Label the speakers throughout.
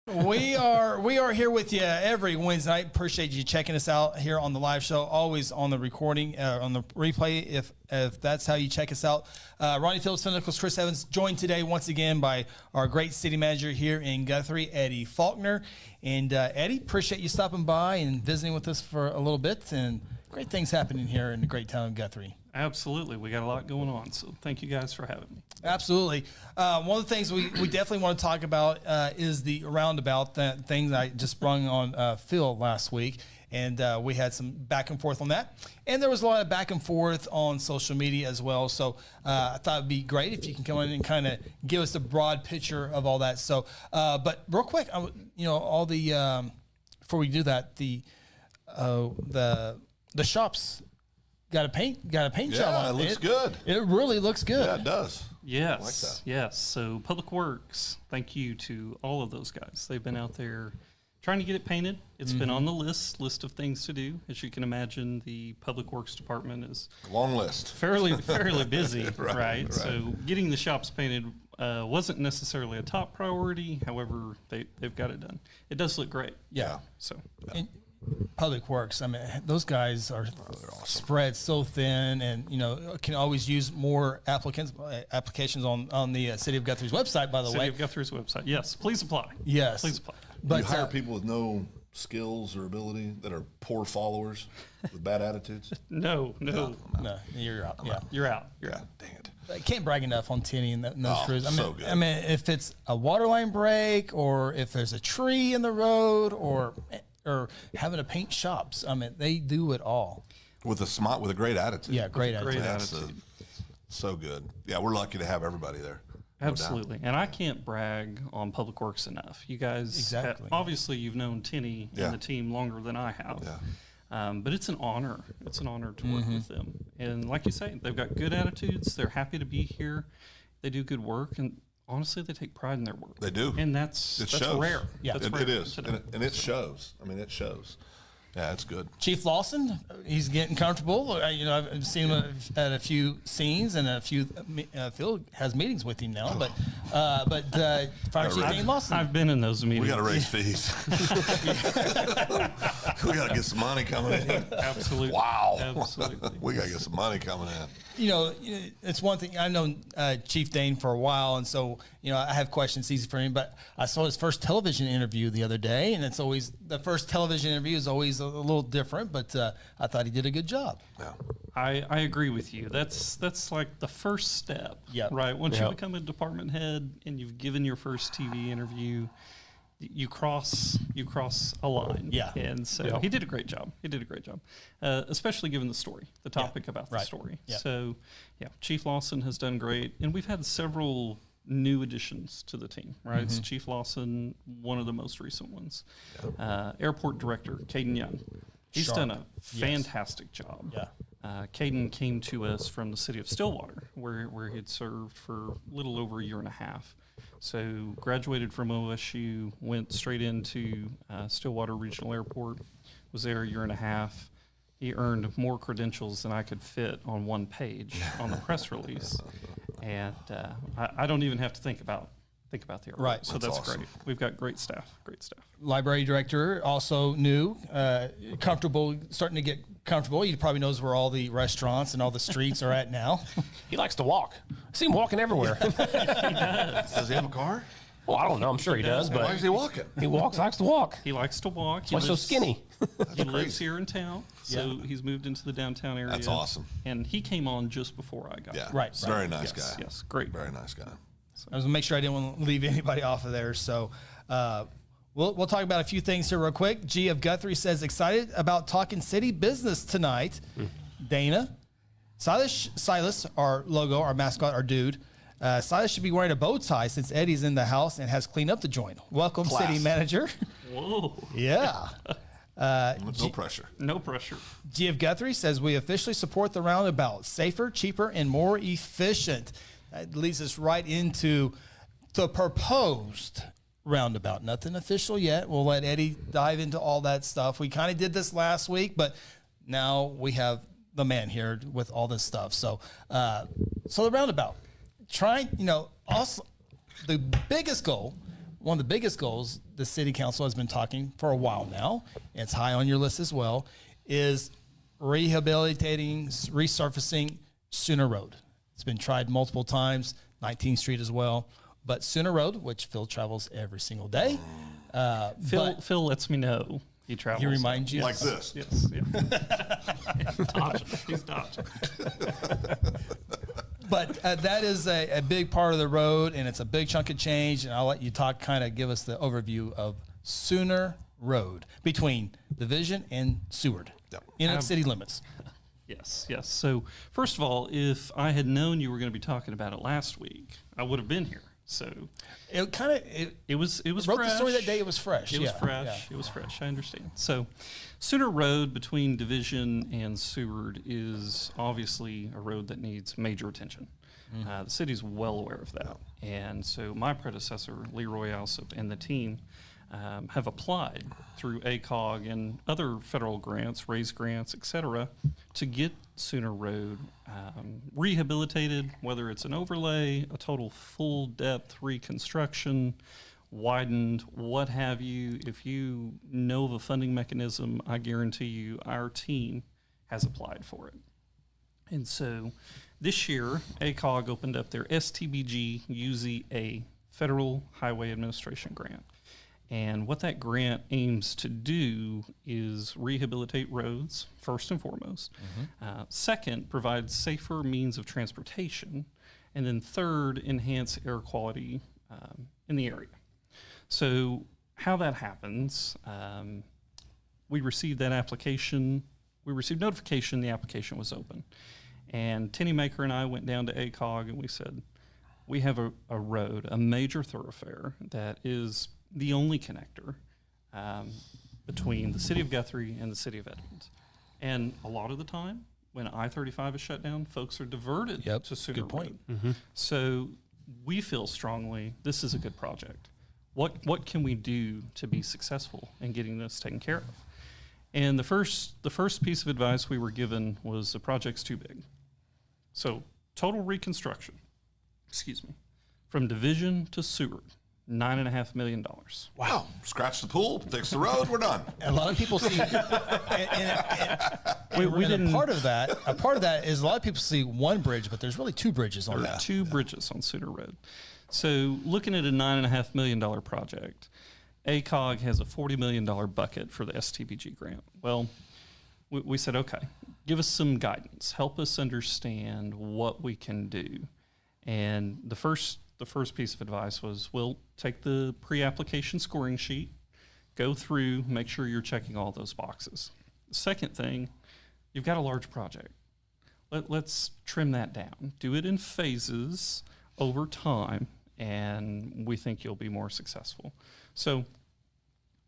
Speaker 1: We are here with you every Wednesday night. Appreciate you checking us out here on the live show. Always on the recording, on the replay, if that's how you check us out. Ronnie Phillips, Nichols, Chris Evans, joined today once again by our great city manager here in Guthrie, Eddie Faulkner. And Eddie, appreciate you stopping by and visiting with us for a little bit. And great things happening here in the great town of Guthrie.
Speaker 2: Absolutely. We got a lot going on. So thank you guys for having me.
Speaker 1: Absolutely. One of the things we definitely want to talk about is the Roundabout, that thing that I just sprung on Phil last week. And we had some back and forth on that. And there was a lot of back and forth on social media as well. So I thought it'd be great if you can come in and kind of give us a broad picture of all that. So, but real quick, all the, before we do that, the shops got a paint job on it.
Speaker 3: Yeah, it looks good.
Speaker 1: It really looks good.
Speaker 3: Yeah, it does.
Speaker 2: Yes,
Speaker 3: I like that.
Speaker 2: yes. So Public Works, thank you to all of those guys. They've been out there trying to get it painted. It's been on the list of things to do. As you can imagine, the Public Works department is
Speaker 3: Long list.
Speaker 2: fairly busy,
Speaker 3: Right,
Speaker 2: right? So getting the shops painted wasn't necessarily a top priority. However, they've got it done. It does look great.
Speaker 1: Yeah.
Speaker 2: So
Speaker 1: And Public Works, I mean, those guys are spread so thin, and can always use more applications on the City of Guthrie's website. By the
Speaker 2: City
Speaker 1: way,
Speaker 2: of Guthrie's website. Yes, please apply.
Speaker 1: yes,
Speaker 2: Please apply.
Speaker 1: But
Speaker 3: You hire people with no skills or ability that are poor followers with bad attitudes.
Speaker 2: No,
Speaker 1: no, you're out. Yeah,
Speaker 2: you're out. You're
Speaker 3: Yeah,
Speaker 2: out.
Speaker 3: dang it.
Speaker 1: I can't brag enough on Tinny and those crews.
Speaker 3: so good.
Speaker 1: I mean, if it's a water line break, or if there's a tree in the road, or having to paint shops, I mean, they do it all.
Speaker 3: With a great attitude.
Speaker 1: Yeah, great attitude.
Speaker 2: Great
Speaker 3: That's
Speaker 2: attitude.
Speaker 3: so good. Yeah, we're lucky to have everybody there. No doubt.
Speaker 2: Absolutely. And I can't brag on Public Works enough. You guys,
Speaker 1: Exactly.
Speaker 2: Obviously, you've known Tinny
Speaker 3: Yeah.
Speaker 2: and the team longer than I have.
Speaker 3: Yeah.
Speaker 2: But it's an honor. It's an honor to work with them. And like you say, they've got good attitudes. They're happy to be here. They do good work. And honestly, they take pride in their work.
Speaker 3: They do.
Speaker 2: And that's
Speaker 3: shows.
Speaker 2: rare.
Speaker 1: Yeah.
Speaker 2: That's
Speaker 3: It
Speaker 2: rare
Speaker 3: is.
Speaker 2: today.
Speaker 3: And it shows. I mean, it shows. Yeah, it's good.
Speaker 1: Chief Lawson, he's getting comfortable. I've seen him at a few scenes, and a few. Phil has meetings with him now, but Fire Chief Dean Lawson.
Speaker 2: I've been in those meetings.
Speaker 3: We got to raise fees. We got to get some money coming in.
Speaker 2: Absolutely.
Speaker 3: Wow.
Speaker 2: Absolutely.
Speaker 3: We got to get some money coming in.
Speaker 1: It's one thing. I've known Chief Dane for a while, and so I have questions easy for him. But I saw his first television interview the other day, and it's always the first television interview is always a little different. But I thought he did a good job.
Speaker 3: Yeah.
Speaker 2: I agree with you. That's like the first step,
Speaker 1: Yep.
Speaker 2: right? Once you
Speaker 1: Yep.
Speaker 2: become a department head and you've given your first TV interview, you cross a line.
Speaker 1: Yeah.
Speaker 2: And so he did a great job. He did a great job, especially given the story, the topic about the
Speaker 1: Right.
Speaker 2: story.
Speaker 1: Yep.
Speaker 2: So, yeah, Chief Lawson has done great, and we've had several new additions to the team, right? It's Chief Lawson, one of the most recent ones. Airport Director, Caden Young. He's
Speaker 1: Sharp.
Speaker 2: done a fantastic job.
Speaker 1: Yeah.
Speaker 2: Caden came to us from the city of Stillwater, where he'd served for a little over a year and a half. So graduated from OSU, went straight into Stillwater Regional Airport, was there a year and a half. He earned more credentials than I could fit on one page on the press release. And I don't even have to think about the airport.
Speaker 1: Right.
Speaker 2: So
Speaker 3: That's
Speaker 2: that's
Speaker 3: awesome.
Speaker 2: great. We've got great staff.
Speaker 1: Library director, also new, comfortable, starting to get comfortable. He probably knows where all the restaurants and all the streets are at now.
Speaker 4: He likes to walk. I see him walking everywhere.
Speaker 3: Does he have a car?
Speaker 4: Well, I don't know. I'm sure he does,
Speaker 3: Why
Speaker 4: but
Speaker 3: is he walking?
Speaker 4: he likes to walk.
Speaker 2: He likes to walk.
Speaker 4: Why so skinny?
Speaker 2: He lives here in town, so he's moved into the downtown area.
Speaker 3: That's awesome.
Speaker 2: And he came on just before I got
Speaker 3: Yeah.
Speaker 2: here.
Speaker 1: Right, right.
Speaker 3: Very nice
Speaker 2: Yes,
Speaker 3: guy.
Speaker 2: yes, great.
Speaker 3: Very nice guy.
Speaker 1: I was gonna make sure I didn't want to leave anybody off of there. So we'll talk about a few things here real quick. G of Guthrie says excited about talking city business tonight. Dana, Silas, our logo, our mascot, our dude. Silas should be wearing a bow tie since Eddie's in the house and has cleaned up the joint. Welcome,
Speaker 3: Class.
Speaker 1: city manager.
Speaker 2: Whoa,
Speaker 1: Yeah.
Speaker 3: No pressure.
Speaker 2: no pressure.
Speaker 1: G of Guthrie says we officially support the Roundabout. Safer, cheaper, and more efficient. That leads us right into the proposed Roundabout. Nothing official yet. We'll let Eddie dive into all that stuff. We kind of did this last week, but now we have the man here with all this stuff. So, so the Roundabout, also the biggest goal one of the biggest goals the city council has been talking for a while now, and it's high on your list as well, is rehabilitating, resurfacing Sooner Road. It's been tried multiple times, 19th Street as well, but Sooner Road, which Phil travels every single day.
Speaker 2: Phil lets me know he travels.
Speaker 1: He reminds you.
Speaker 3: Like this.
Speaker 2: Yes. Yeah. He's dodging.
Speaker 1: But that is a big part of the road, and it's a big chunk of change. And I'll let you talk, kind of give us the overview of Sooner Road between Division and Seward in the city limits.
Speaker 2: Yes. So first of all, if I had known you were going to be talking about it last week, I would have been here. So
Speaker 1: It kind of
Speaker 2: it was
Speaker 1: wrote
Speaker 2: fresh.
Speaker 1: the story that day. It was fresh.
Speaker 2: It was fresh.
Speaker 1: Yeah.
Speaker 2: It was fresh. I understand. So, Sooner Road between Division and Seward is obviously a road that needs major attention. The city's well aware of that, and so my predecessor, Leroy Alsop, and the team have applied through ACOG and other federal grants, raise grants, etc., to get Sooner Road rehabilitated, whether it's an overlay, a total full depth reconstruction, widened, what have you. If you know of a funding mechanism, I guarantee you our team has applied for it. And so this year, ACOG opened up their STBG UZA Federal Highway Administration Grant. And what that grant aims to do is rehabilitate roads, first and foremost. Second, provide safer means of transportation. And then third, enhance air quality in the area. So how that happens, we received that application. We received notification the application was open. And Tenny Maker and I went down to ACOG and we said, we have a road, a major thoroughfare that is the only connector between the city of Guthrie and the city of Edmonds. And a lot of the time, when I-35 is shut down, folks are diverted to Sooner
Speaker 1: good point.
Speaker 2: Road. So we feel strongly this is a good project. What can we do to be successful in getting this taken care of? And the first piece of advice we were given was the project's too big. So total reconstruction, from Division to Seward, $9.5 million.
Speaker 3: Wow. Scratch the pool, fix the road, we're done.
Speaker 1: And a lot of people see, a part of that is a lot of people see one bridge, but there's really two bridges on that.
Speaker 2: Two bridges on Sooner Road. So looking at a $9.5 million project, ACOG has a $40 million bucket for the STBG grant. Well, we said, okay, give us some guidance. Help us understand what we can do. And the first piece of advice was, we'll take the pre-application scoring sheet, go through, make sure you're checking all those boxes. The second thing, you've got a large project. Let's trim that down. Do it in phases over time, and we think you'll be more successful. So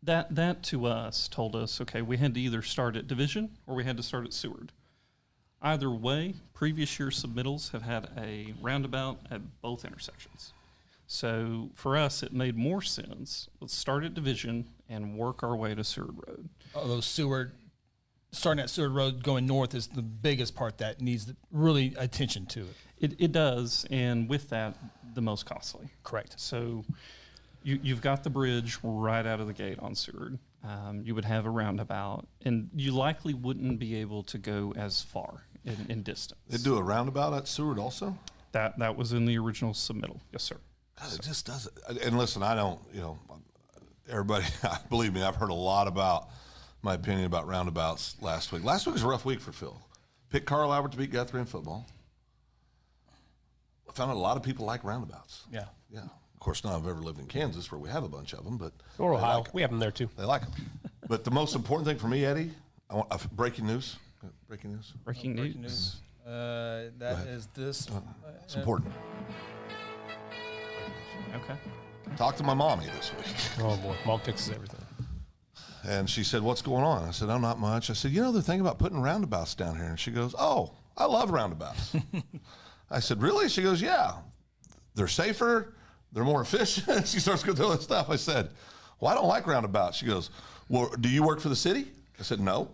Speaker 2: that to us told us, okay, we had to either start at Division or we had to start at Seward. Either way, previous year submittals have had a roundabout at both intersections. So for us, it made more sense. Let's start at Division and work our way to Seward Road.
Speaker 1: Although starting at Seward Road going north is the biggest part that needs really attention to it.
Speaker 2: It does, and with that, the most costly.
Speaker 1: Correct.
Speaker 2: So you've got the bridge right out of the gate on Seward. You would have a roundabout, and you likely wouldn't be able to go as far in distance.
Speaker 3: They do a roundabout at Seward also?
Speaker 2: That was in the original submittal. Yes, sir.
Speaker 3: God, it just doesn't. And listen, I don't, everybody, believe me, I've heard a lot about my opinion about roundabouts last week. Last week was a rough week for Phil. Picked Carl Albert to beat Guthrie in football. I found out a lot of people like roundabouts.
Speaker 1: Yeah.
Speaker 3: Yeah. Of course, none of them have ever lived in Kansas where we have a bunch of them, but
Speaker 4: Or
Speaker 3: they
Speaker 4: Ohio.
Speaker 3: like 'em.
Speaker 4: We have them there too.
Speaker 3: They like them. But the most important thing for me, Eddie, I want breaking news. Breaking news.
Speaker 2: Breaking news.
Speaker 1: That is this.
Speaker 3: It's important.
Speaker 2: Okay.
Speaker 3: Talked to my mommy this week.
Speaker 4: Oh boy, Mom fixes everything.
Speaker 3: And she said, "What's going on?" I said, "Oh, not much." I said, "You know, they're thinking about putting roundabouts down here." And she goes, "Oh, I love roundabouts." I said, "Really?" She goes, "Yeah. They're safer. They're more efficient." She starts going through all that stuff. I said, "Well, I don't like roundabouts." She goes, "Well, do you work for the city?" I said, "No."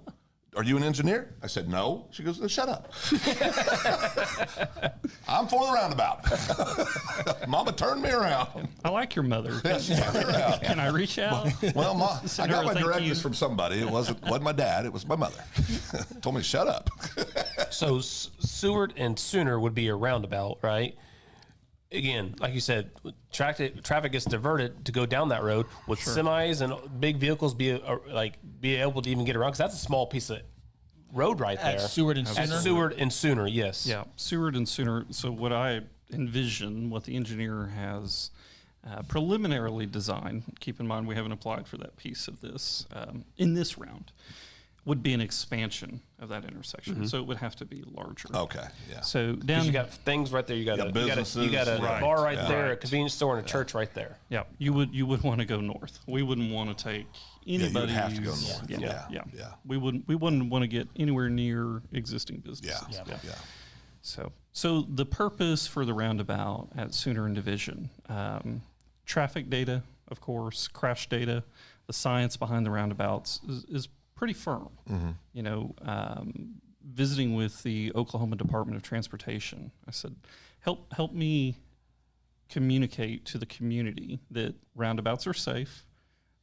Speaker 3: are you an engineer? I said, no. She goes, then shut up. I'm for the roundabout. Mama turned me around.
Speaker 2: I like your mother. Can I reach out?
Speaker 3: Well, Ma, I
Speaker 2: Send her
Speaker 3: got
Speaker 2: a
Speaker 3: my
Speaker 2: thank
Speaker 3: directives
Speaker 2: you.
Speaker 3: from somebody. It wasn't my dad. It was my mother. Told me to shut up.
Speaker 4: So Seward and Sooner would be a roundabout, right? Again, like you said, traffic gets diverted to go down that road. Would semis and big vehicles be able to even get around? Because that's a small piece of road right there.
Speaker 1: At Seward and
Speaker 4: At
Speaker 1: Sooner?
Speaker 4: Seward and Sooner, yes.
Speaker 2: Yeah, Seward and Sooner. So what I envision, what the engineer has preliminarily designed, keep in mind we haven't applied for that piece of this in this round, would be an expansion of that intersection. So it would have to be larger.
Speaker 3: Okay, yeah.
Speaker 2: So
Speaker 4: 'Cause
Speaker 2: down,
Speaker 4: you got things right there. You got
Speaker 3: businesses,
Speaker 4: you got a
Speaker 3: right.
Speaker 4: bar right
Speaker 3: Yeah.
Speaker 4: there, a convenience store, and a church right there.
Speaker 2: yeah, you would want to go north. We wouldn't want to take
Speaker 3: you would
Speaker 2: anybody.
Speaker 3: have to go north.
Speaker 2: Yeah.
Speaker 3: Yeah.
Speaker 2: We wouldn't want to get anywhere near existing
Speaker 3: Yeah,
Speaker 2: businesses.
Speaker 3: yeah.
Speaker 2: So the purpose for the roundabout at Sooner and Division, traffic data, of course, crash data, the science behind the roundabouts is pretty firm. You know, visiting with the Oklahoma Department of Transportation, I said, help me communicate to the community that roundabouts are safe.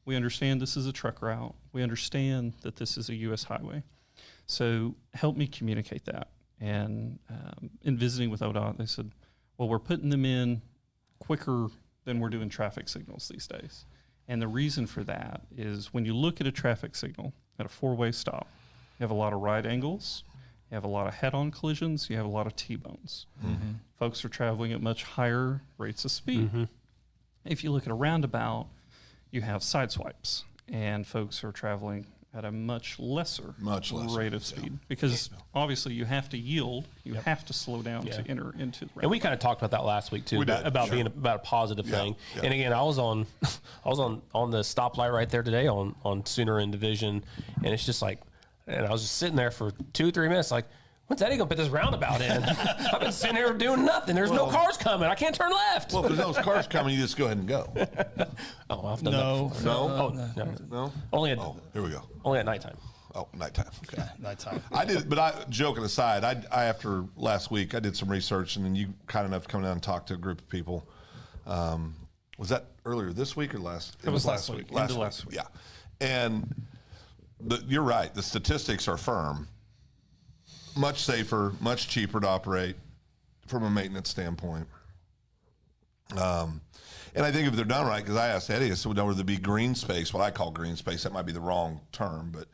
Speaker 2: We understand this is a truck route. We understand that this is a U.S. highway. So help me communicate that. And in visiting with ODOT, they said, well, we're putting them in quicker than we're doing traffic signals these days. And the reason for that is when you look at a traffic signal at a four-way stop, you have a lot of right angles, you have a lot of head-on collisions, you have a lot of T-bones. Folks are traveling at much higher rates of speed. If you look at a roundabout, you have side swipes, and folks are traveling at a much lesser rate of speed because obviously you have to yield, you have to slow down to enter into the roundabout.
Speaker 4: And we kind of talked about that last week too, about being about a positive thing.
Speaker 3: Yeah.
Speaker 4: And again, I was on the stoplight right there today on Sooner and Division, and it's just like, and I was just sitting there for 2-3 minutes, like, when's Eddie gonna put this roundabout in? I've been sitting here doing nothing. There's no cars coming. I can't turn left.
Speaker 3: Well, if there's no cars coming, you just go ahead and go.
Speaker 4: Oh, I've done
Speaker 1: No.
Speaker 4: that.
Speaker 3: No?
Speaker 4: No.
Speaker 3: No?
Speaker 4: Only at
Speaker 3: Here we go.
Speaker 4: only at nighttime.
Speaker 3: Oh, nighttime. Okay.
Speaker 1: Nighttime.
Speaker 3: I did, but joking aside, I after last week, I did some research, and then you kind enough to come down and talk to a group of people. Was that earlier this week or last?
Speaker 2: It was last week. End of last week.
Speaker 3: Yeah. And you're right. The statistics are firm. Much safer, much cheaper to operate from a maintenance standpoint. And I think if they're done right, because I asked Eddie, I said, would there be green space, what I call green space, that might be the wrong term, but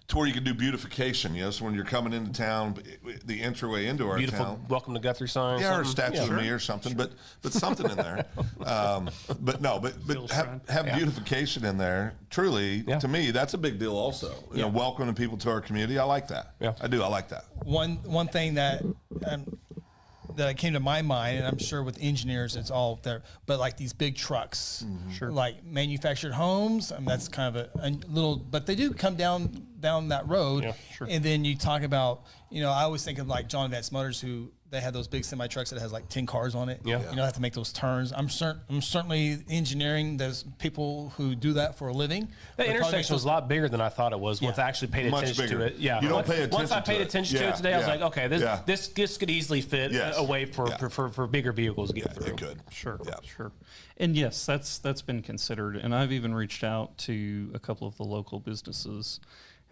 Speaker 3: to where you can do beautification, so when you're coming into town, the entryway into our
Speaker 4: Beautiful
Speaker 3: town.
Speaker 4: welcome to Guthrie sign.
Speaker 3: Yeah, or
Speaker 4: something.
Speaker 3: statue of me or something, but something in there. But have beautification in there. Truly, to me, that's a big deal also. You know, welcoming people to our community. I like that.
Speaker 4: Yeah.
Speaker 3: I do. I like that.
Speaker 1: One thing that came to my mind, and I'm sure with engineers it's all there, but like these big trucks, like manufactured homes, I mean, that's kind of a little, but they do come down that road. And then you talk about, I always think of like John Vance Motors, who they had those big semi trucks that has like 10 cars on it. Have to make those turns. I'm certainly engineering those people who do that for a living.
Speaker 4: The intersection was a lot bigger than I thought it was once I actually paid
Speaker 3: Much
Speaker 4: attention
Speaker 3: bigger.
Speaker 4: to it. Yeah,
Speaker 3: You don't pay attention
Speaker 4: Once I paid
Speaker 3: to it.
Speaker 4: attention to it today, I was like, okay, this could easily fit a way for bigger vehicles to get through.
Speaker 3: It could.
Speaker 2: Sure. And yes, that's been considered. And I've even reached out to a couple of the local businesses,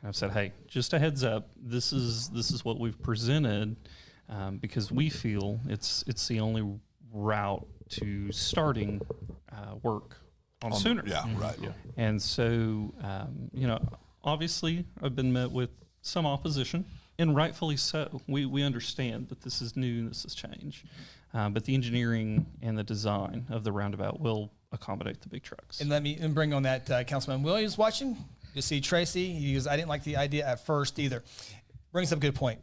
Speaker 2: and I've said, hey, just a heads up, this is what we've presented, because we feel it's the only route to starting work on Sooner.
Speaker 3: Right. Yeah.
Speaker 2: And so, obviously, I've been met with some opposition, and rightfully so. We understand that this is new and this is change. But the engineering and the design of the roundabout will accommodate the big trucks.
Speaker 1: And let me bring on that Councilman Williams watching. You see Tracy, he goes, I didn't like the idea at first either. Brings up a good point.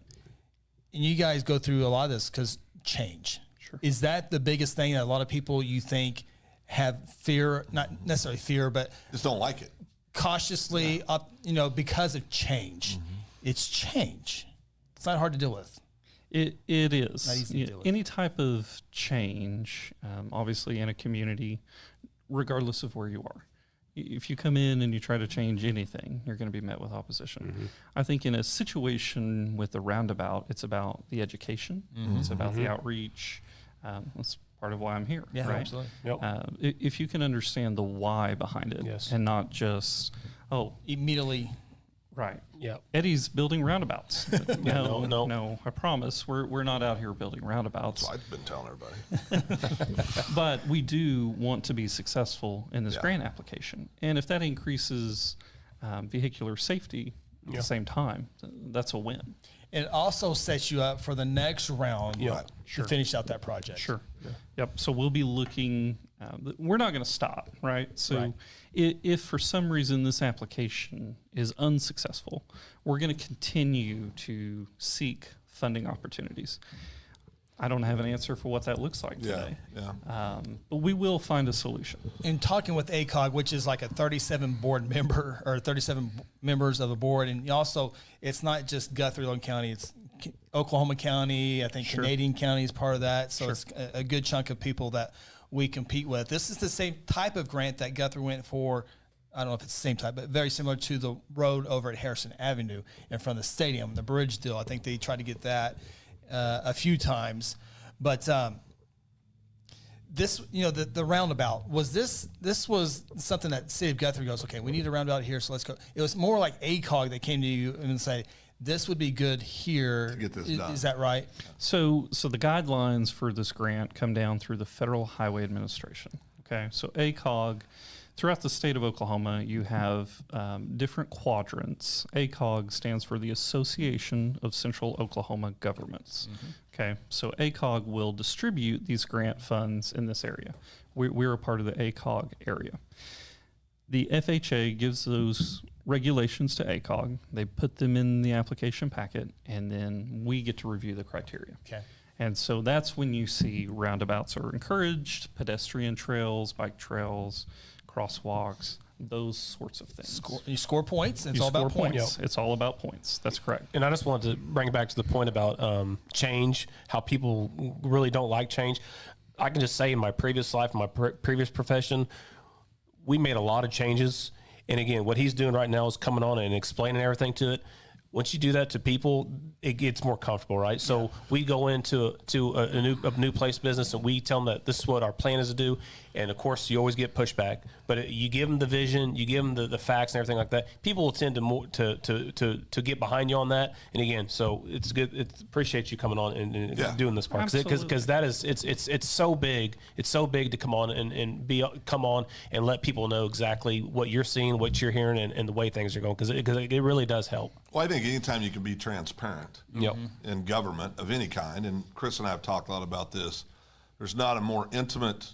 Speaker 1: And you guys go through a lot of this because change.
Speaker 2: Sure.
Speaker 1: Is that the biggest thing that a lot of people you think have fear, not necessarily fear, but
Speaker 3: Just don't like it.
Speaker 1: cautiously up, because of change. It's change. It's not hard to deal with.
Speaker 2: It is.
Speaker 1: Not easy to deal with.
Speaker 2: Any type of change, obviously in a community, regardless of where you are, If you come in and you try to change anything, you're going to be met with opposition. I think in a situation with the roundabout, it's about the education. It's about the outreach. That's part of why I'm here.
Speaker 1: Yeah,
Speaker 2: right?
Speaker 1: absolutely.
Speaker 4: Yep.
Speaker 2: If you can understand the why behind it,
Speaker 4: Yes.
Speaker 2: and not just,
Speaker 1: Immediately.
Speaker 2: right.
Speaker 4: Yeah.
Speaker 2: Eddie's building roundabouts.
Speaker 4: No.
Speaker 2: No, I promise. We're not out here building roundabouts.
Speaker 3: So I've been telling everybody.
Speaker 2: But we do want to be successful in this
Speaker 3: Yeah.
Speaker 2: grant application. And if that increases vehicular safety at the same time, that's a win.
Speaker 1: It also sets you up for the next round
Speaker 3: Right.
Speaker 1: to finish out that project.
Speaker 2: Sure. Yep. So we'll be looking, we're not going to stop, right? So
Speaker 1: Right.
Speaker 2: if for some reason this application is unsuccessful, we're going to continue to seek funding opportunities. I don't have an answer for what that looks like
Speaker 3: Yeah.
Speaker 2: today.
Speaker 3: Yeah.
Speaker 2: But we will find a solution.
Speaker 1: In talking with ACOG, which is like a 37 board member or 37 members of the board, and also it's not just Guthrie Logan County, it's Oklahoma County, I think Canadian County is part of that. So it's a good chunk of people that we compete with. This is the same type of grant that Guthrie went for. I don't know if it's the same type, but very similar to the road over at Harrison Avenue in front of the stadium, the bridge deal. I think they tried to get that a few times, but this, the roundabout this was something that City of Guthrie goes, okay, we need a roundabout here, so let's go. It was more like ACOG that came to you and say, this would be good here
Speaker 3: to get this done.
Speaker 1: Is that right?
Speaker 2: So the guidelines for this grant come down through the Federal Highway Administration. Okay, so ACOG, throughout the state of Oklahoma, you have different quadrants. ACOG stands for the Association of Central Oklahoma Governments. Okay, so ACOG will distribute these grant funds in this area. We're a part of the ACOG area. The FHA gives those regulations to ACOG. They put them in the application packet, and then we get to review the criteria.
Speaker 1: Okay.
Speaker 2: And so that's when you see roundabouts are encouraged, pedestrian trails, bike trails, crosswalks, those sorts of things.
Speaker 1: You score points. It's
Speaker 2: You
Speaker 1: all about
Speaker 2: score
Speaker 1: points.
Speaker 2: It's all about points. That's correct.
Speaker 4: And I just wanted to bring it back to the point about change, how people really don't like change. I can just say in my previous life, my previous profession, we made a lot of changes. And again, what he's doing right now is coming on and explaining everything to it. Once you do that to people, it gets more comfortable, right? So we go into a new place business and we tell them that this is what our plan is to do. And of course, you always get pushback, but you give them the vision, you give them the facts and everything like that. People will tend to get behind you on that. And again, so it's good. Appreciate you coming on and doing this part because that is it's so big. It's so big to come on and come on and let people know exactly what you're seeing, what you're hearing, and the way things are going because it really does help.
Speaker 3: Well, I think anytime you can be transparent in government of any kind, and Chris and I have talked a lot about this, there's not a more intimate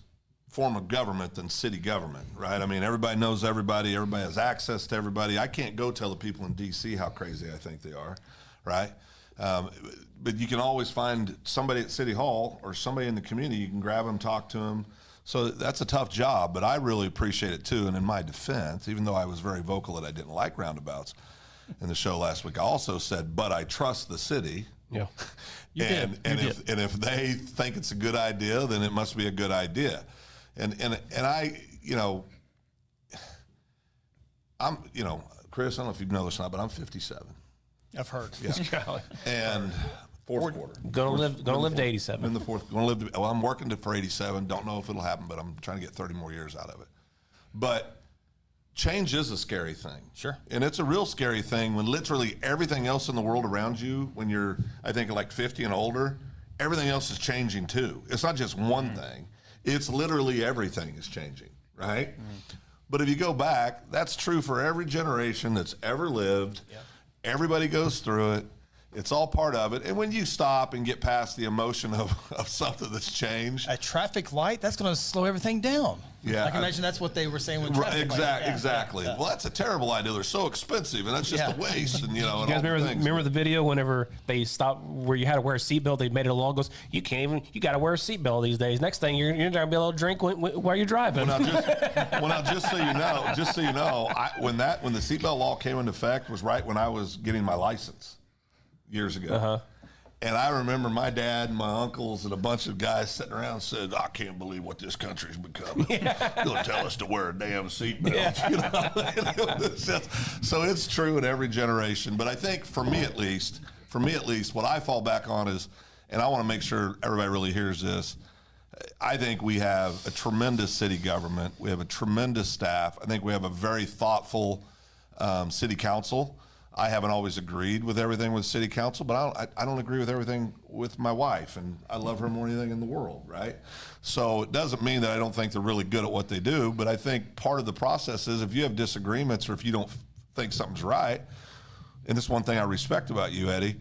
Speaker 3: form of government than city government, right? I mean, everybody knows everybody. Everybody has access to everybody. I can't go tell the people in D.C. how crazy I think they are, right? But you can always find somebody at City Hall or somebody in the community. You can grab them, talk to them. So that's a tough job, but I really appreciate it too. And in my defense, even though I was very vocal that I didn't like roundabouts in the show last week, I also said, but I trust the city.
Speaker 4: Yeah.
Speaker 3: And if they think it's a good idea, then it must be a good idea. And I, I'm, Chris, I don't know if you know this or not, but I'm 57.
Speaker 1: I've heard.
Speaker 3: Yeah. And fourth quarter.
Speaker 4: Gonna live to 87.
Speaker 3: In the fourth. Gonna live. Well, I'm working for 87. Don't know if it'll happen, but I'm trying to get 30 more years out of it. But change is a scary thing.
Speaker 1: Sure.
Speaker 3: And it's a real scary thing when literally everything else in the world around you, when you're, I think, like 50 and older, everything else is changing too. It's not just one thing. It's literally everything is changing, right? But if you go back, that's true for every generation that's ever lived.
Speaker 1: Yeah.
Speaker 3: Everybody goes through it. It's all part of it. And when you stop and get past the emotion of something that's changed.
Speaker 1: A traffic light, that's going to slow everything down.
Speaker 3: Yeah.
Speaker 1: I can imagine that's what they were saying with
Speaker 3: Right,
Speaker 1: traffic lights.
Speaker 3: exactly. Well, that's a terrible idea. They're so expensive, and that's just a waste. And
Speaker 4: You guys remember the video whenever they stopped where you had to wear a seatbelt? They made it a law. Goes, you got to wear a seatbelt these days. Next thing you're going to be able to drink while you're driving.
Speaker 3: Well, now, just so you know, when the seatbelt law came into effect was right when I was getting my license years ago. And I remember my dad and my uncles and a bunch of guys sitting around said, I can't believe what this country's becoming. They'll tell us to wear a damn seatbelt. So it's true in every generation. But I think for me at least, what I fall back on is, and I want to make sure everybody really hears this, I think we have a tremendous city government. We have a tremendous staff. I think we have a very thoughtful city council. I haven't always agreed with everything with city council, but I don't agree with everything with my wife, and I love her more than anything in the world, right? So it doesn't mean that I don't think they're really good at what they do, but I think part of the process is if you have disagreements or if you don't think something's right, and this is one thing I respect about you, Eddie,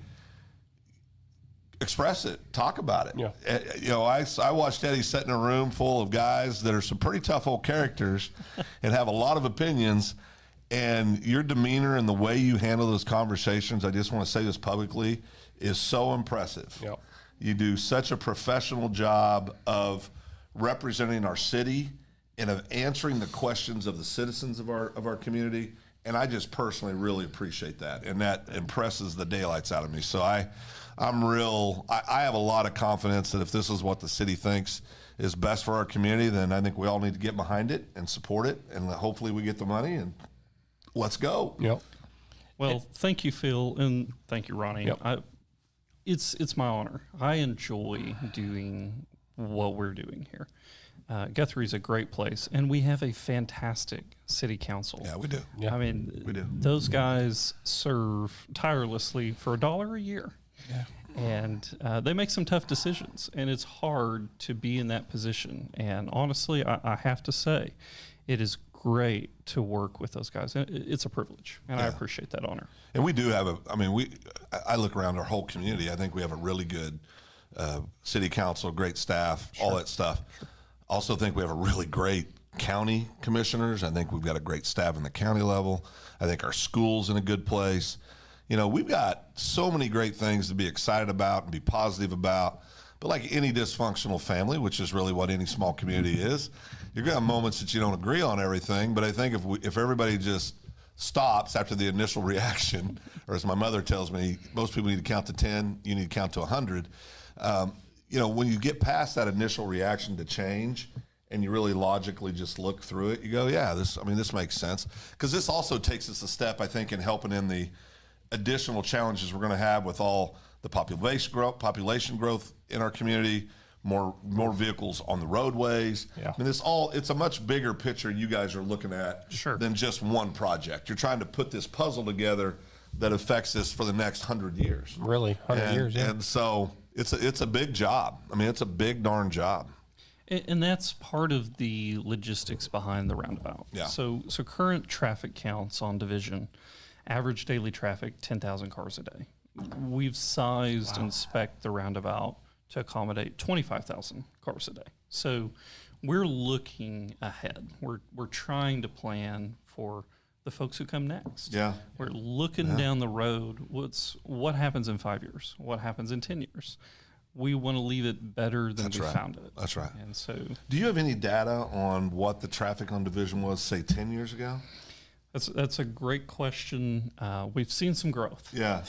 Speaker 3: express it, talk about it.
Speaker 4: Yeah.
Speaker 3: You know, I watched Eddie sit in a room full of guys that are some pretty tough old characters and have a lot of opinions. And your demeanor and the way you handle those conversations, I just want to say this publicly, is so impressive.
Speaker 4: Yep.
Speaker 3: You do such a professional job of representing our city and of answering the questions of the citizens of our community. And I just personally really appreciate that. And that impresses the daylights out of me. So I have a lot of confidence that if this is what the city thinks is best for our community, then I think we all need to get behind it and support it. And hopefully we get the money and let's go.
Speaker 4: Yep.
Speaker 2: Well, thank you, Phil, and thank you, Ronnie.
Speaker 4: Yep.
Speaker 2: It's my honor. I enjoy doing what we're doing here. Guthrie's a great place, and we have a fantastic city council.
Speaker 3: Yeah, we do.
Speaker 4: Yeah.
Speaker 2: I mean,
Speaker 3: We do.
Speaker 2: those guys serve tirelessly for $1 a year.
Speaker 1: Yeah.
Speaker 2: And they make some tough decisions, and it's hard to be in that position. And honestly, I have to say, it is great to work with those guys. It's a privilege, and I appreciate that honor.
Speaker 3: And we do have I look around our whole community. I think we have a really good city council, great staff, all that stuff. Also think we have a really great county commissioners. I think we've got a great staff in the county level. I think our school's in a good place. You know, we've got so many great things to be excited about and be positive about. But like any dysfunctional family, which is really what any small community is, you're going to have moments that you don't agree on everything. But I think if everybody just stops after the initial reaction, or as my mother tells me, most people need to count to 10, you need to count to 100. You know, when you get past that initial reaction to change and you really logically just look through it, you go, yeah, this makes sense. Because this also takes us a step, I think, in helping in the additional challenges we're going to have with all the population growth in our community, more vehicles on the roadways.
Speaker 4: Yeah.
Speaker 3: I mean, it's a much bigger picture you guys are looking at than just one project. You're trying to put this puzzle together that affects this for the next 100 years.
Speaker 4: Really, 100 years, yeah.
Speaker 3: And so it's a big job. I mean, it's a big darn job.
Speaker 2: And that's part of the logistics behind the roundabout.
Speaker 3: Yeah.
Speaker 2: So current traffic counts on Division, average daily traffic, 10,000 cars a day. We've sized and spec'd the roundabout to accommodate 25,000 cars a day. So we're looking ahead. We're trying to plan for the folks who come next.
Speaker 3: Yeah.
Speaker 2: We're looking down the road. What happens in 5 years? What happens in 10 years? We want to leave it better than we found it.
Speaker 3: That's right.
Speaker 2: And so,
Speaker 3: Do you have any data on what the traffic on Division was, say, 10 years ago?
Speaker 2: that's a great question. We've seen some growth.
Speaker 3: Yeah.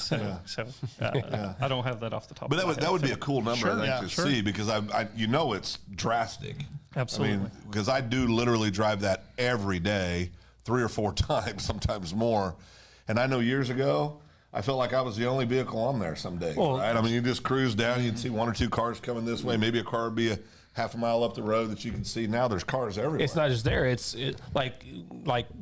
Speaker 2: I don't have that off the top.
Speaker 3: But
Speaker 2: of my head.
Speaker 3: that would be a cool number, I think, to see, because it's drastic.
Speaker 2: Absolutely.
Speaker 3: I mean, because I do literally drive that every day, 3 or 4 times, sometimes more. And I know years ago, I felt like I was the only vehicle on there some days, right? I mean, you just cruise down, you'd see 1 or 2 cars coming this way. Maybe a car would be a half a mile up the road that you can see. Now there's cars everywhere.
Speaker 4: It's not just there. It's like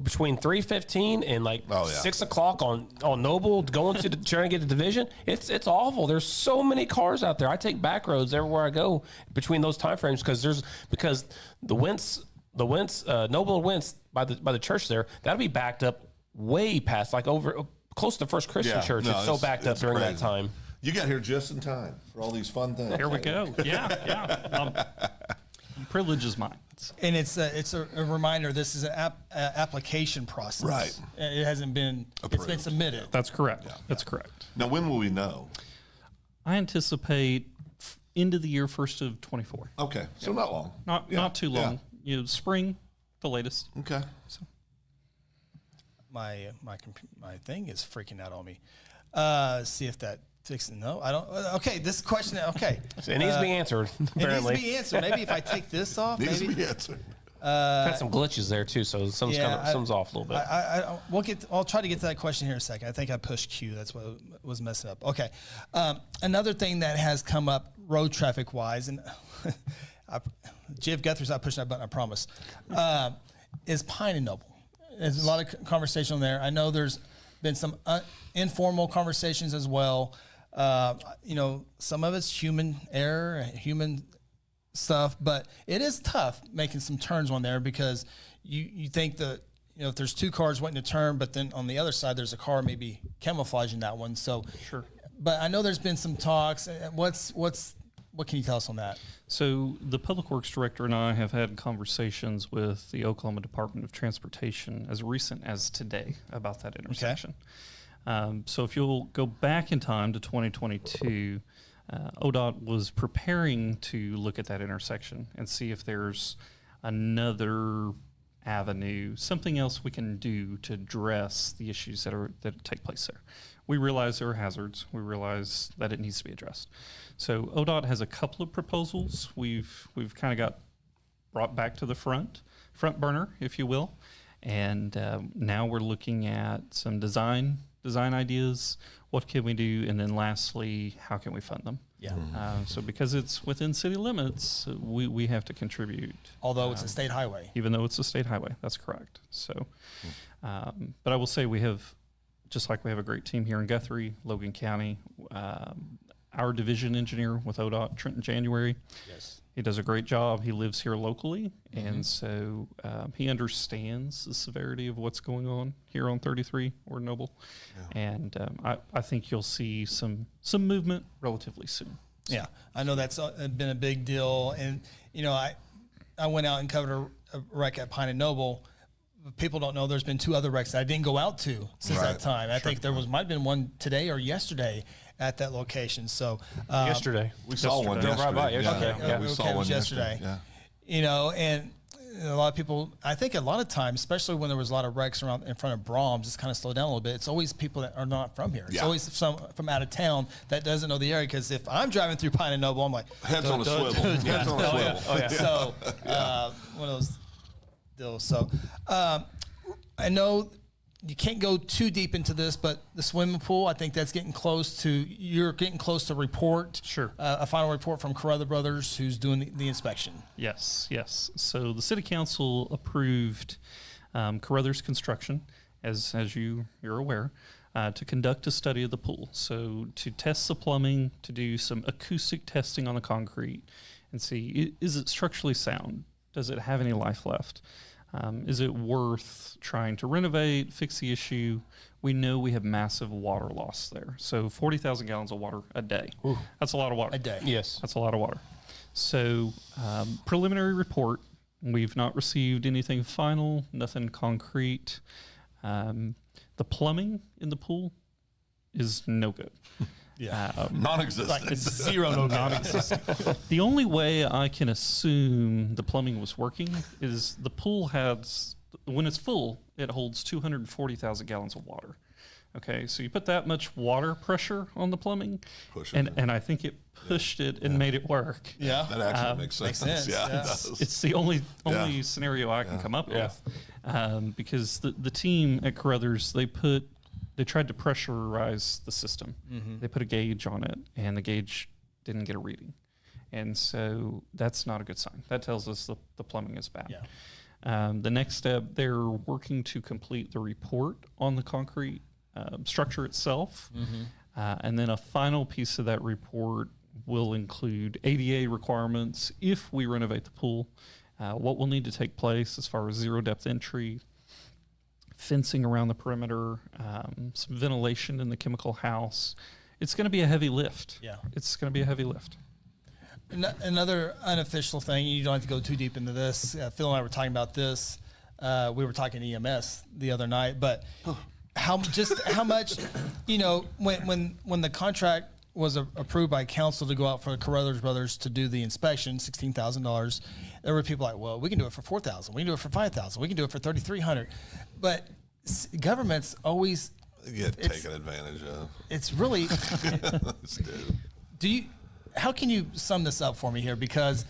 Speaker 4: between 3:15 and 6 o'clock on Noble going to trying to get to Division. It's awful. There's so many cars out there. I take back roads everywhere I go between those time frames because the Wentz Noble and Wentz by the church there, that'll be backed up way past over close to First Christian Church.
Speaker 3: No,
Speaker 4: it's so backed up during
Speaker 3: crazy.
Speaker 4: that time.
Speaker 3: You got here just in time for all these fun things.
Speaker 2: There we go. Yeah. Privilege is mine.
Speaker 1: And it's a reminder. This is an application process.
Speaker 3: Right.
Speaker 1: It hasn't been. It's been
Speaker 3: Approved.
Speaker 1: submitted.
Speaker 2: That's correct. That's correct.
Speaker 3: Now, when will we know?
Speaker 2: I anticipate end of the year, 1st of 24.
Speaker 3: Okay, so not long.
Speaker 2: Not too long. Spring, the latest.
Speaker 3: Okay.
Speaker 1: My thing is freaking out on me. See if that Fixing? No, I don't. Okay, this question. Okay,
Speaker 4: It needs to be answered.
Speaker 1: it needs
Speaker 4: Apparently,
Speaker 1: to be answered. Maybe if I take this off,
Speaker 3: Needs to
Speaker 1: maybe.
Speaker 3: be answered.
Speaker 4: had some glitches there too, so something's off a little bit.
Speaker 1: I'll try to get to that question here in a second. I think I pushed Q. That's what was messing up. Okay. Another thing that has come up road traffic wise, and Jeff Guthrie's not pushing that button, I promise, is Pine and Noble. There's a lot of conversation on there. I know there's been some informal conversations as well. Some of it's human error, human stuff, but it is tough making some turns on there because you think that if there's two cars waiting to turn, but then on the other side there's a car maybe camouflaging that one. So
Speaker 2: Sure.
Speaker 1: But I know there's been some talks. What can you tell us on that?
Speaker 2: So the Public Works Director and I have had conversations with the Oklahoma Department of Transportation as recent as today about that intersection. So if you'll go back in time to 2022, ODOT was preparing to look at that intersection and see if there's another avenue, something else we can do to address the issues that take place there. We realize there are hazards. We realize that it needs to be addressed. So ODOT has a couple of proposals. We've kind of got brought back to the front burner, if you will, and now we're looking at some design ideas. What can we do, and then lastly, how can we fund them?
Speaker 1: Yeah.
Speaker 2: So because it's within city limits, we have to contribute.
Speaker 1: Although it's a state highway.
Speaker 2: Even though it's a state highway, that's correct. So, but I will say we have, just like we have a great team here in Guthrie, Logan County, our division engineer with ODOT, Trenton January.
Speaker 1: Yes.
Speaker 2: He does a great job. He lives here locally, and so he understands the severity of what's going on here on 33 or Noble, and I think you'll see some movement relatively soon.
Speaker 1: Yeah, I know that's been a big deal, and I went out and covered a wreck at Pine and Noble. People don't know there's been two other wrecks that I didn't go out to since that time. I think there might have been one today or yesterday at that location. So
Speaker 4: Yesterday.
Speaker 3: We saw one
Speaker 4: Drove right by
Speaker 3: yesterday.
Speaker 4: yesterday.
Speaker 3: Yeah, we saw
Speaker 1: it was
Speaker 3: one
Speaker 1: yesterday.
Speaker 3: Yeah.
Speaker 1: And a lot of people, I think a lot of times, especially when there was a lot of wrecks around in front of Brahms, it's kind of slowed down a little bit. It's always people that are not from here. It's
Speaker 3: Yeah.
Speaker 1: always some from out of town that doesn't know the area. Because if I'm driving through Pine and Noble, I'm like,
Speaker 3: Heads on a swivel. Heads on a swivel.
Speaker 4: Oh, yeah.
Speaker 1: So one of those deals. So I know you can't go too deep into this, but the swimming pool, I think that's you're getting close to report.
Speaker 2: Sure.
Speaker 1: A final report from Carruthers Brothers, who's doing the inspection.
Speaker 2: Yes. So the city council approved Carruthers Construction, as you're aware, to conduct a study of the pool. So to test the plumbing, to do some acoustic testing on the concrete, and see, is it structurally sound? Does it have any life left? Is it worth trying to renovate, fix the issue? We know we have massive water loss there. So 40,000 gallons of water a day. Ooh. That's a lot of water.
Speaker 1: A day.
Speaker 4: Yes.
Speaker 2: That's a lot of water. So preliminary report, we've not received anything final, nothing concrete. The plumbing in the pool is no good.
Speaker 1: Yeah.
Speaker 3: Non-existent.
Speaker 1: Like it's zero, no non-existent.
Speaker 2: The only way I can assume the plumbing was working is the pool has, when it's full, it holds 240,000 gallons of water. Okay, so you put that much water pressure on the plumbing, and I think it pushed it and made it work.
Speaker 1: Yeah.
Speaker 3: That actually makes sense. Yeah,
Speaker 1: Yeah.
Speaker 3: it does.
Speaker 2: It's the only scenario I can come up with, because the team at Carruthers, they tried to pressurize the system. Mm-hmm. They put a gauge on it, and the gauge didn't get a reading. And so that's not a good sign. That tells us the plumbing is bad.
Speaker 1: Yeah.
Speaker 2: The next step, they're working to complete the report on the concrete structure itself. Mm-hmm. And then a final piece of that report will include ADA requirements if we renovate the pool, what will need to take place as far as zero depth entry, fencing around the perimeter, some ventilation in the chemical house. It's going to be a heavy lift.
Speaker 1: Yeah.
Speaker 2: It's going to be a heavy lift.
Speaker 1: Another unofficial thing, you don't have to go too deep into this. Phil and I were talking about this. We were talking EMS the other night, but how much, when the contract was approved by council to go out for the Carruthers Brothers to do the inspection, $16,000. There were people like, well, we can do it for $4,000. We can do it for $5,000. We can do it for $3,300. But governments always
Speaker 3: get taken advantage of.
Speaker 1: It's really.
Speaker 3: Let's do.
Speaker 1: How can you sum this up for me here? Because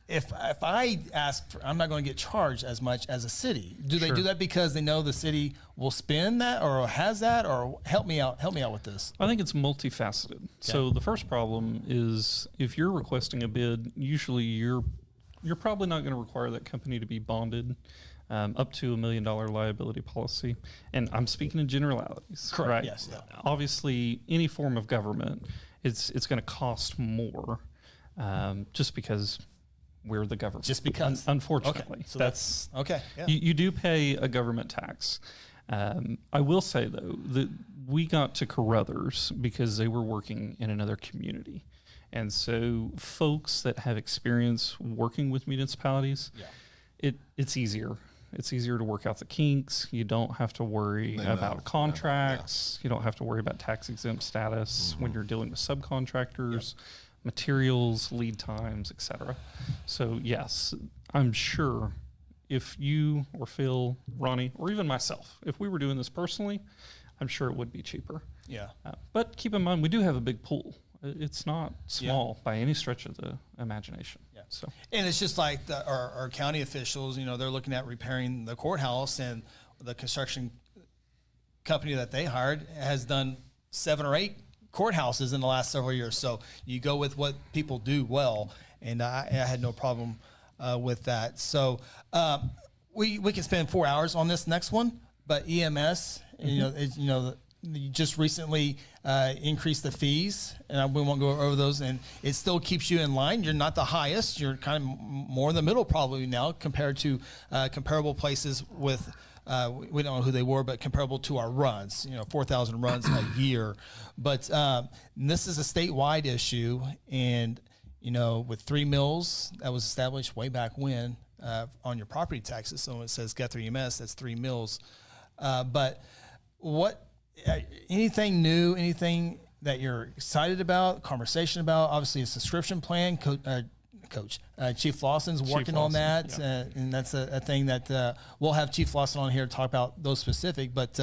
Speaker 1: if I ask, I'm not going to get charged as much as a city. Do they do that because they know the city will spend that or has that? Or help me out with this.
Speaker 2: I think it's multifaceted. So the first problem is if you're requesting a bid, usually you're probably not going to require that company to be bonded up to $1 million liability policy. And I'm speaking in generalities.
Speaker 1: Correct.
Speaker 2: Right?
Speaker 1: Yes. Yeah.
Speaker 2: Obviously, any form of government, it's going to cost more just because we're the government.
Speaker 1: Just because.
Speaker 2: Unfortunately.
Speaker 1: Okay. So that's okay. Yeah.
Speaker 2: You do pay a government tax. I will say, though, that we got to Carruthers because they were working in another community. And so folks that have experience working with municipalities, it's easier. It's easier to work out the kinks. You don't have to worry about contracts. You don't have to worry about tax exempt status when you're dealing with subcontractors, materials, lead times, etc. So yes, I'm sure if you or Phil, Ronnie, or even myself, if we were doing this personally, I'm sure it would be cheaper.
Speaker 1: Yeah.
Speaker 2: But keep in mind, we do have a big pool. It's not small by any stretch of the imagination. Yeah. So,
Speaker 1: and it's just like our county officials, they're looking at repairing the courthouse, and the construction company that they hired has done 7 or 8 courthouses in the last several years. So you go with what people do well, and I had no problem with that. So we can spend 4 hours on this next one, but EMS, you just recently increased the fees, and we won't go over those, and it still keeps you in line. You're not the highest. You're kind of more in the middle probably now compared to comparable places with, we don't know who they were, but comparable to our runs, 4,000 runs a year. But this is a statewide issue, and, with 3 mills that was established way back when on your property taxes. So when it says Guthrie EMS, that's 3 mills. But anything new, anything that you're excited about, conversation about? Obviously, a subscription plan. Chief Lawson's working on that, and that's a thing that we'll have Chief Lawson on here to talk about those specific. But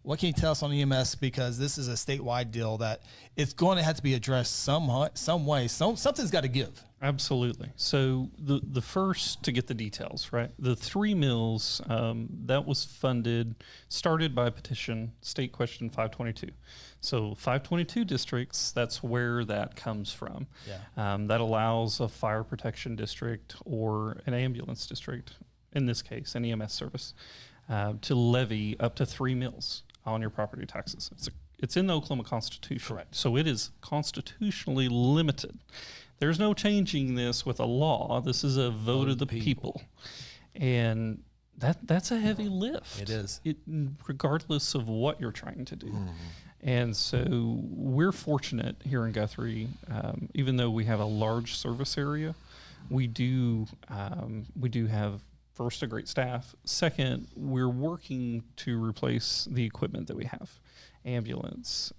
Speaker 1: what can you tell us on EMS? Because this is a statewide deal that it's going to have to be addressed some way. Something's got to give.
Speaker 2: Absolutely. So the first to get the details, right? The 3 mills, that was started by petition, State Question 522. So 522 districts, that's where that comes from. Yeah. That allows a fire protection district or an ambulance district, in this case, an EMS service, to levy up to 3 mills on your property taxes. It's in the Oklahoma Constitution.
Speaker 1: Correct.
Speaker 2: So it is constitutionally limited. There's no changing this with a law. This is a vote of the people. And that's a heavy lift.
Speaker 1: It is.
Speaker 2: Regardless of what you're trying to do. And so we're fortunate here in Guthrie, even though we have a large service area, we do have, first, a great staff. Second, we're working to replace the equipment that we have. Ambulance,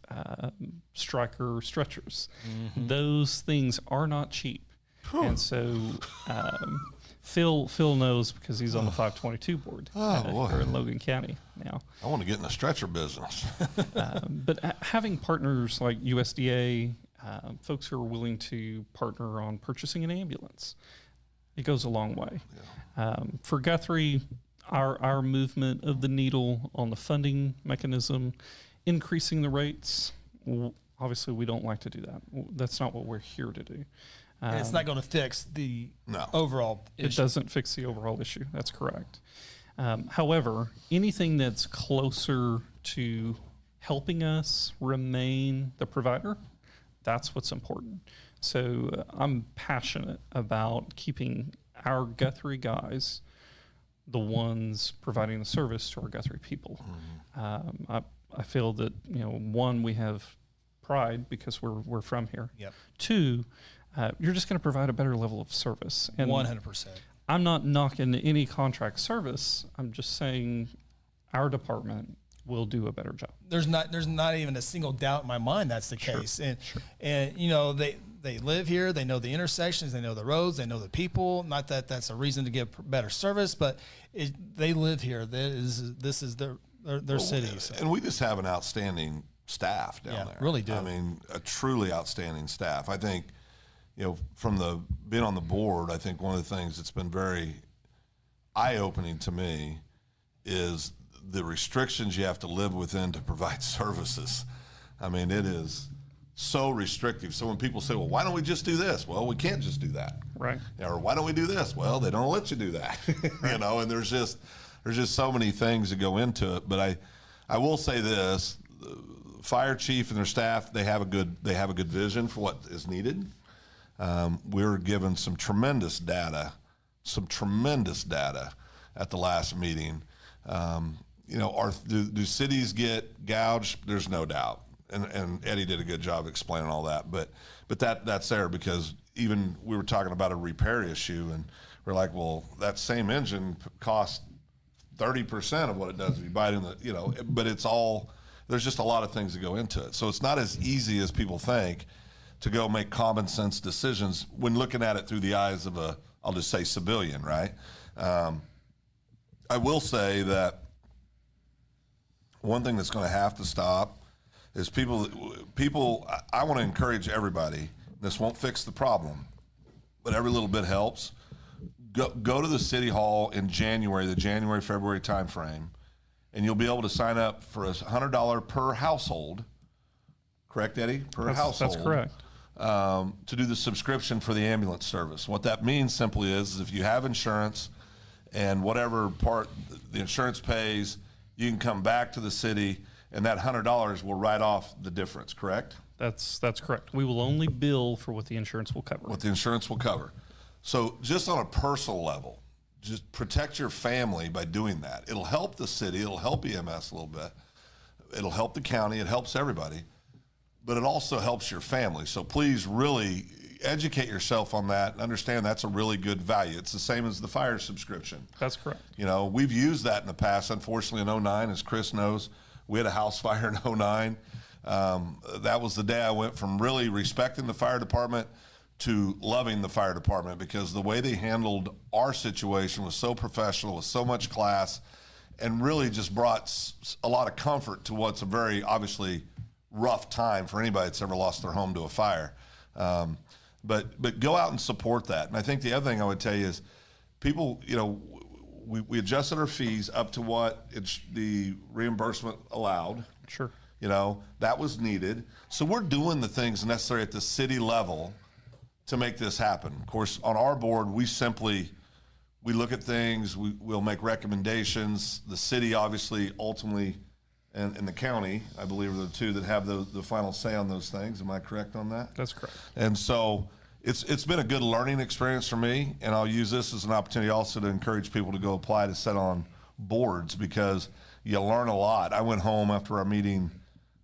Speaker 2: striker, stretchers. Those things are not cheap. And so Phil knows because he's on the 522 board here in Logan County now.
Speaker 3: I want to get in the stretcher business.
Speaker 2: But having partners like USDA, folks who are willing to partner on purchasing an ambulance, it goes a long way. Yeah. For Guthrie, our movement of the needle on the funding mechanism, increasing the rates, obviously we don't like to do that. That's not what we're here to do.
Speaker 1: And it's not going to fix the overall issue.
Speaker 2: It doesn't fix the overall issue. That's correct. However, anything that's closer to helping us remain the provider, that's what's important. So I'm passionate about keeping our Guthrie guys the ones providing the service to our Guthrie people. I feel that, one, we have pride because we're from here.
Speaker 1: Yep.
Speaker 2: 2, you're just going to provide a better level of service. And
Speaker 1: 100%.
Speaker 2: I'm not knocking any contract service. I'm just saying our department will do a better job.
Speaker 1: There's not even a single doubt in my mind that's the case. And they live here, they know the intersections, they know the roads, they know the people. Not that that's a reason to give better service, but they live here. This is their cities.
Speaker 3: And we just have an outstanding staff down there.
Speaker 1: Really do.
Speaker 3: I mean, a truly outstanding staff. I think, from being on the board, I think one of the things that's been very eye-opening to me is the restrictions you have to live within to provide services. I mean, it is so restrictive. So when people say, well, why don't we just do this? Well, we can't just do that.
Speaker 2: Right.
Speaker 3: Or why don't we do this? Well, they don't let you do that. And there's just so many things that go into it. But I will say this, the fire chief and their staff, they have a good vision for what is needed. We're given some tremendous data at the last meeting. Do cities get gouged? There's no doubt. And Eddie did a good job explaining all that. But that's there because even we were talking about a repair issue, and we're like, well, that same engine costs 30% of what it does if you buy it in the, but it's all, there's just a lot of things that go into it. So it's not as easy as people think to go make common sense decisions when looking at it through the eyes of I'll just say civilian, right? I will say that one thing that's going to have to stop is people. I want to encourage everybody. This won't fix the problem, but every little bit helps. Go to the city hall in January, the January-February timeframe, and you'll be able to sign up for $100 per household. Correct, Eddie? Per household.
Speaker 2: That's correct.
Speaker 3: To do the subscription for the ambulance service. What that means simply is if you have insurance and whatever part the insurance pays, you can come back to the city and that $100 will write off the difference, correct?
Speaker 2: That's correct. We will only bill for what the insurance will cover.
Speaker 3: What the insurance will cover. So just on a personal level, just protect your family by doing that. It'll help the city. It'll help EMS a little bit. It'll help the county. It helps everybody. But it also helps your family. So please really educate yourself on that and understand that's a really good value. It's the same as the fire subscription.
Speaker 2: That's correct.
Speaker 3: We've used that in the past. Unfortunately, in 2009, as Chris knows, we had a house fire in 2009. That was the day I went from really respecting the fire department to loving the fire department because the way they handled our situation was so professional, with so much class, and really just brought a lot of comfort to what's a very obviously rough time for anybody that's ever lost their home to a fire. But go out and support that. And I think the other thing I would tell you is people, we adjusted our fees up to what the reimbursement allowed.
Speaker 2: Sure.
Speaker 3: That was needed. So we're doing the things necessary at the city level to make this happen. Of course, on our board, we look at things, we'll make recommendations. The city obviously ultimately and the county, I believe, are the two that have the final say on those things. Am I correct on that?
Speaker 2: That's correct.
Speaker 3: And so it's been a good learning experience for me, and I'll use this as an opportunity also to encourage people to go apply to sit on boards because you learn a lot. I went home after our meeting.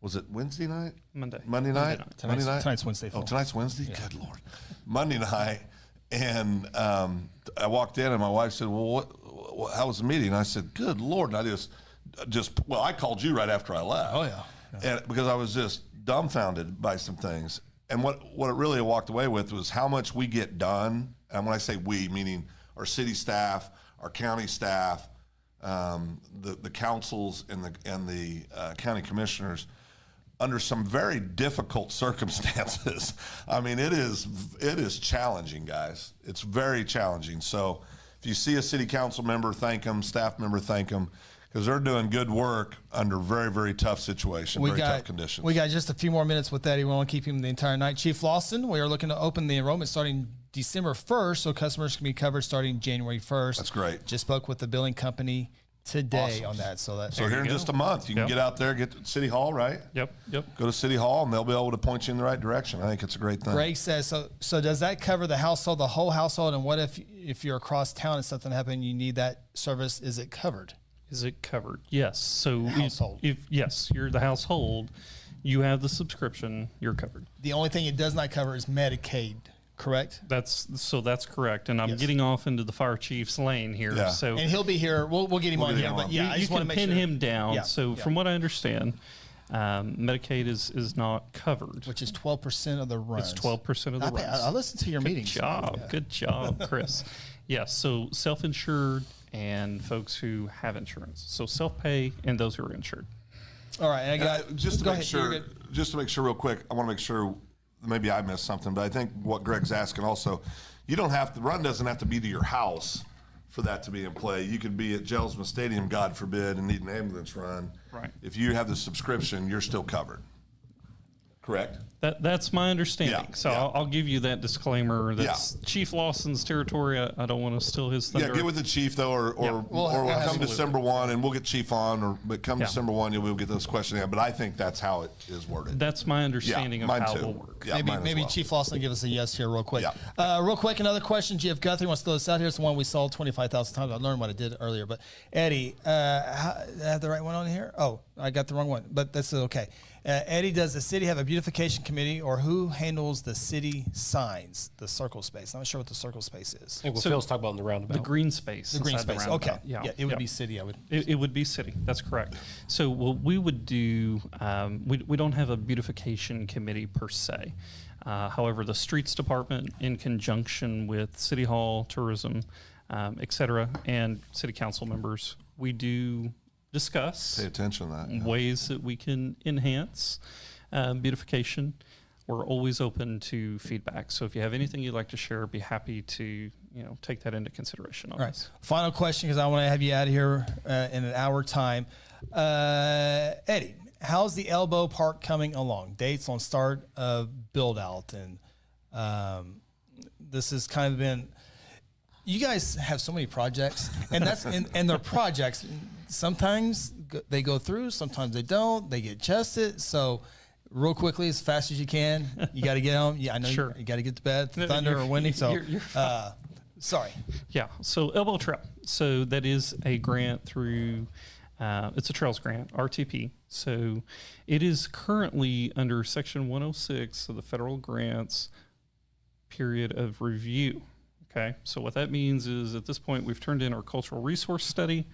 Speaker 3: Was it Wednesday night?
Speaker 2: Monday
Speaker 3: night?
Speaker 2: night.
Speaker 1: Tonight's Wednesday.
Speaker 3: Oh, tonight's Wednesday? Yeah. Good Lord. Monday night. And I walked in and my wife said, well, how was the meeting? And I said, good Lord. And I I called you right after I left.
Speaker 1: Oh, yeah.
Speaker 3: And because I was just dumbfounded by some things. And what it really walked away with was how much we get done. And when I say we, meaning our city staff, our county staff, the councils and the county commissioners, under some very difficult circumstances. I mean, it is challenging, guys. It's very challenging. So if you see a city council member, thank them, staff member, thank them, because they're doing good work under very, very tough situations, tough conditions.
Speaker 1: We got just a few more minutes with Eddie. We want to keep him the entire night. Chief Lawson, we are looking to open the enrollment starting December 1st, so customers can be covered starting January 1st.
Speaker 3: That's great.
Speaker 1: Just spoke with the billing company today on that. So
Speaker 3: here in just a month, you can get out there, get to City Hall, right?
Speaker 2: Yep.
Speaker 3: Go to City Hall, and they'll be able to point you in the right direction. I think it's a great thing.
Speaker 1: Greg says, so does that cover the household, the whole household? And what if you're across town and something happened and you need that service? Is it covered?
Speaker 2: Is it covered? Yes. So
Speaker 1: household.
Speaker 2: Yes, you're the household, you have the subscription, you're covered.
Speaker 1: The only thing it does not cover is Medicaid, correct?
Speaker 2: That's correct. And I'm getting off into the fire chief's lane here.
Speaker 3: Yeah.
Speaker 2: So
Speaker 1: and he'll be here. We'll get him on here. But yeah, I
Speaker 2: you
Speaker 1: just want to
Speaker 2: can
Speaker 1: make
Speaker 2: pin
Speaker 1: sure.
Speaker 2: him down.
Speaker 1: Yeah.
Speaker 2: So from what I understand, Medicaid is not covered.
Speaker 1: Which is 12% of the runs.
Speaker 2: It's 12% of the runs.
Speaker 1: I listened to your meetings.
Speaker 2: Good job, Chris. Yes, so self-insured and folks who have insurance. So self-pay and those who are insured.
Speaker 1: All right, and I got
Speaker 3: just to
Speaker 1: go
Speaker 3: make
Speaker 1: ahead, you're
Speaker 3: sure,
Speaker 1: good.
Speaker 3: just to make sure, real quick, I want to make sure. Maybe I missed something, but I think what Greg's asking also, you don't have to run. Doesn't have to be to your house for that to be in play. You could be at Gelsman Stadium, God forbid, and need an ambulance run.
Speaker 2: Right.
Speaker 3: If you have the subscription, you're still covered. Correct.
Speaker 2: That's my understanding.
Speaker 3: Yeah,
Speaker 2: So
Speaker 3: yeah.
Speaker 2: I'll give you that disclaimer. That's Chief Lawson's territory. I don't want to steal his thunder.
Speaker 3: Yeah, get with the chief though, or
Speaker 1: We'll have
Speaker 3: come
Speaker 1: absolutely.
Speaker 3: December 1, and we'll get chief on, but come
Speaker 2: Yeah.
Speaker 3: December 1, we'll get those questions. But I think that's how it is worded.
Speaker 2: That's my understanding of
Speaker 3: mine
Speaker 2: how
Speaker 3: too.
Speaker 2: it will work.
Speaker 3: Yeah, mine as
Speaker 1: Maybe
Speaker 3: well.
Speaker 1: Chief Lawson will give us a yes here real quick.
Speaker 3: Yeah.
Speaker 1: Real quick, another question. GF Guthrie wants to throw this out here. It's the one we saw 25,000 times. I learned what I did earlier. But Eddie, I have the right one on here? Oh, I got the wrong one, but that's okay. Eddie, does the city have a beautification committee, or who handles the city signs, the circle space? I'm not sure what the circle space is.
Speaker 4: I think what
Speaker 2: So
Speaker 4: Phil's talking about in the roundabout.
Speaker 2: The green space.
Speaker 1: The green
Speaker 2: inside
Speaker 1: space.
Speaker 2: roundabout.
Speaker 1: Okay. Yeah, it would be city. I would.
Speaker 2: It would be city. That's correct. So what we would do, we don't have a beautification committee per se. However, the streets department, in conjunction with City Hall, tourism, et cetera, and city council members, we do discuss
Speaker 3: Pay attention to that. Yeah.
Speaker 2: ways that we can enhance beautification. We're always open to feedback. So if you have anything you'd like to share, be happy to take that into consideration on
Speaker 1: All right.
Speaker 2: this.
Speaker 1: Final question, because I want to have you out of here in an hour time. Eddie, how's the Elbow Park coming along? Dates on start of build out, and this has kind of been. You guys have so many projects, and that's and they're projects. Sometimes they go through, sometimes they don't. They get adjusted. So, real quickly, as fast as you can, you got to get home. Yeah, I know
Speaker 2: Sure.
Speaker 1: you got to get to bed.
Speaker 2: No,
Speaker 1: Thunder
Speaker 2: you're-
Speaker 1: or windy. So,
Speaker 2: you're fine.
Speaker 1: sorry.
Speaker 2: Yeah, so Elbow Trail. So that is a grant through, it's a trails grant, RTP. So it is currently under Section 106 of the federal grants period of review. Okay, so what that means is at this point we've turned in our cultural resource study.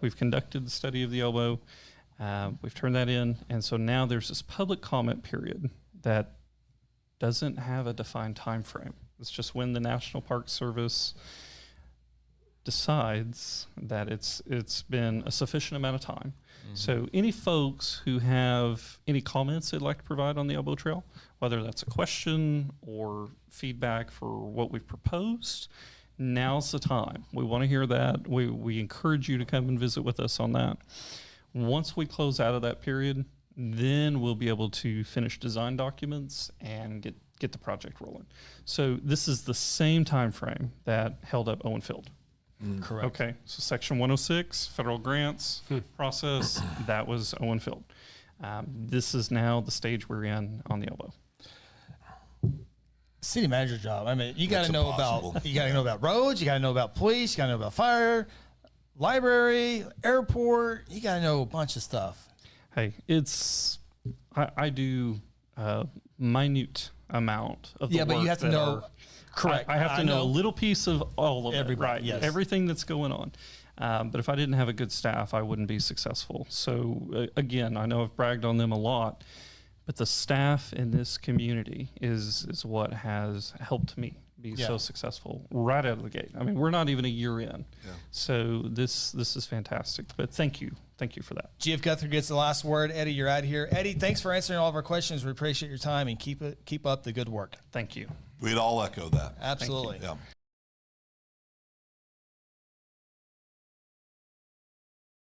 Speaker 2: We've conducted the study of the Elbow. We've turned that in. And so now there's this public comment period that doesn't have a defined time frame. It's just when the National Park Service decides that it's been a sufficient amount of time. So any folks who have any comments they'd like to provide on the Elbow Trail, whether that's a question or feedback for what we've proposed, now's the time. We want to hear that. We encourage you to come and visit with us on that. Once we close out of that period, then we'll be able to finish design documents and get the project rolling. So this is the same time frame that held up Owen Field.
Speaker 1: Correct.
Speaker 2: Okay, so Section 106, federal grants process, that was Owen Field. This is now the stage we're in on the Elbow.
Speaker 1: City manager job. I mean, you got
Speaker 3: That's
Speaker 1: to know
Speaker 3: impossible.
Speaker 1: about roads. You got to know about police. You got to know about fire, library, airport. You got to know a bunch of stuff.
Speaker 2: Hey, I do a minute amount of the
Speaker 1: Yeah, but you
Speaker 2: work
Speaker 1: have to
Speaker 2: that
Speaker 1: know.
Speaker 2: are-
Speaker 1: Correct.
Speaker 2: I have to know a little piece of all of it,
Speaker 1: Everybody,
Speaker 2: right?
Speaker 1: yes.
Speaker 2: Everything that's going on. But if I didn't have a good staff, I wouldn't be successful. So again, I know I've bragged on them a lot, but the staff in this community is what has helped me be so successful right out of the gate. I mean, we're not even a year in, so this is fantastic. But thank you for that.
Speaker 1: GF Guthrie gets the last word. Eddie, you're out here. Eddie, thanks for answering all of our questions. We appreciate your time and keep up the good work.
Speaker 2: Thank you.
Speaker 3: We'd all echo that.
Speaker 1: Absolutely.
Speaker 3: Yeah.